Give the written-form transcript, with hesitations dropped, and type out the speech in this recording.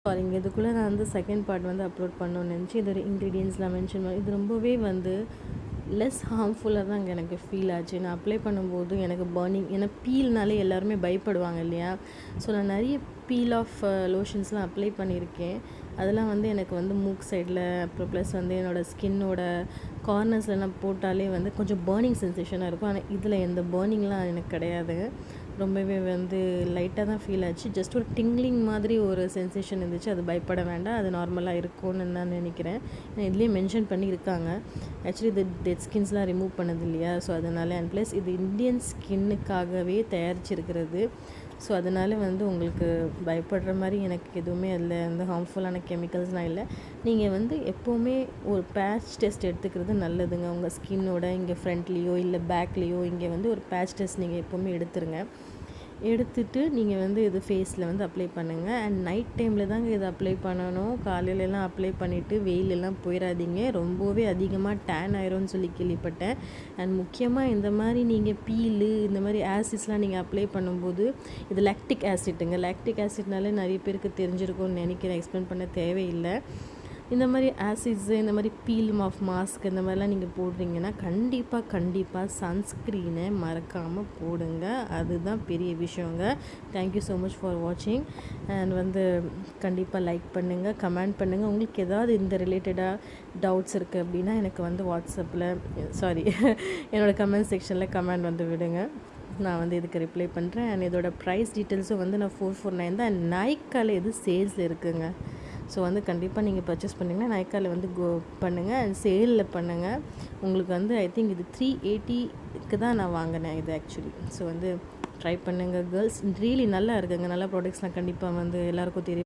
சாரிங்க, இதுக்குள்ளே நான் வந்து செகண்ட் பார்ட் வந்து அப்லோட் பண்ணணும்னு நினச்சி இதோட இன்க்ரீடியன்ஸ்லாம் மென்ஷன் பண்ணி இது ரொம்பவே வந்து லெஸ் ஹார்ம்ஃபுல்லாக தான் எனக்கு ஃபீல் ஆச்சு. நான் அப்ளை பண்ணும்போது எனக்கு பர்னிங், ஏன்னா பீல்னாலே எல்லாருமே பயப்படுவாங்க இல்லையா? ஸோ நான் நிறைய பீல் ஆஃப் லோஷன்ஸ்லாம் அப்ளை பண்ணியிருக்கேன். அதெல்லாம் வந்து எனக்கு வந்து மூக்கு சைடில், அப்புறம் ப்ளஸ் வந்து என்னோடய ஸ்கின்னோட கார்னர்ஸ்லாம் போட்டாலே வந்து கொஞ்சம் பர்னிங் சென்சேஷனாக இருக்கும். ஆனால் இதில் எந்த பர்னிங்லாம் எனக்கு கிடையாது. ரொம்பவே வந்து லைட்டாக தான் ஃபீல் ஆச்சு. ஜஸ்ட் ஒரு டிங்லிங் மாதிரி ஒரு சென்சேஷன் இருந்துச்சு. அது பயப்பட வேண்டாம், அது நார்மலாக இருக்கும்னு நான் நினைக்கிறேன். இதுலேயே மென்ஷன் பண்ணியிருக்காங்க. ஆக்சுவலி இது டெட் ஸ்கின்ஸ்லாம் ரிமூவ் பண்ணது இல்லையா? ஸோ அதனால், அண்ட் ப்ளஸ் இது இந்தியன் ஸ்கின்னுக்காகவே தயாரிச்சிருக்கிறது. ஸோ அதனால் வந்து உங்களுக்கு பயப்படுற மாதிரி எனக்கு எதுவுமே அதில் வந்து ஹார்ம்ஃபுல்லான கெமிக்கல்ஸ்லாம் இல்லை. நீங்கள் வந்து எப்போவுமே ஒரு பேட்ச் டெஸ்ட் எடுத்துக்கிறது நல்லதுங்க. உங்கள் ஸ்கின்னோட இங்கே ஃப்ரண்ட்லேயோ இல்லை பேக்லேயோ இங்கே வந்து ஒரு பேட்ச் டெஸ்ட் நீங்கள் எப்போவுமே எடுத்துட்டு நீங்கள் வந்து இது ஃபேஸில் வந்து அப்ளை பண்ணுங்கள். அண்ட் நைட் டைமில் தாங்க இதை அப்ளை பண்ணணும். காலையிலலாம் அப்ளை பண்ணிவிட்டு வெயிலெல்லாம் போயிடாதீங்க. ரொம்பவே அதிகமாக டேன் ஆயிரும்னு சொல்லி கேள்விப்பட்டேன். அண்ட் முக்கியமாக இந்த மாதிரி நீங்கள் பீலு, இந்த மாதிரி ஆசிட்ஸ்லாம் நீங்கள் அப்ளை பண்ணும்போது, இது லாக்டிக் ஆசிட்டுங்க. லாக்டிக் ஆசிட்னாலே நிறைய பேருக்கு தெரிஞ்சிருக்கும்னு நினைக்கிறேன், எக்ஸ்பிளைன் பண்ண தேவையில்லை. இந்த மாதிரி ஆசிட்ஸு, இந்த மாதிரி பீல் ஆஃப் மாஸ்க் இந்த மாதிரிலாம் நீங்கள் போடுறீங்கன்னா கண்டிப்பாக சன்ஸ்க்ரீனை மறக்காமல் போடுங்க. அதுதான் பெரிய விஷயங்க. தேங்க்யூ ஸோ மச் ஃபார் வாட்சிங். அண்ட் வந்து கண்டிப்பாக லைக் பண்ணுங்கள், கமெண்ட் பண்ணுங்கள். உங்களுக்கு ஏதாவது இந்த ரிலேட்டடாக டவுட்ஸ் இருக்குது அப்படின்னா எனக்கு வந்து வாட்ஸ்அப்பில் என்னோடய கமெண்ட் செக்ஷனில் கமெண்ட் வந்து விடுங்க. நான் வந்து இதுக்கு ரிப்ளை பண்ணுறேன். அண்ட் இதோட ப்ரைஸ் டீட்டெயில்ஸும் வந்து நான் 449 தான். அண்ட் நைக்காவில் இது சேல்ஸில் இருக்குதுங்க. ஸோ வந்து கண்டிப்பாக நீங்கள் பர்ச்சேஸ் பண்ணிங்கன்னா நைக்காவில் வந்து பண்ணுங்கள். அண்ட் சேலில் பண்ணுங்கள். உங்களுக்கு வந்து ஐ திங்க் இது 380க்கு தான் நான் வாங்கினேன் இது ஆக்சுவலி. ஸோ வந்து ட்ரை பண்ணுங்கள் கேர்ள்ஸ். ரியலி நல்லா இருக்குங்க. நல்ல ப்ராடக்ட்ஸ்லாம் கண்டிப்பாக வந்து எல்லாேருக்கும் தெரியும்.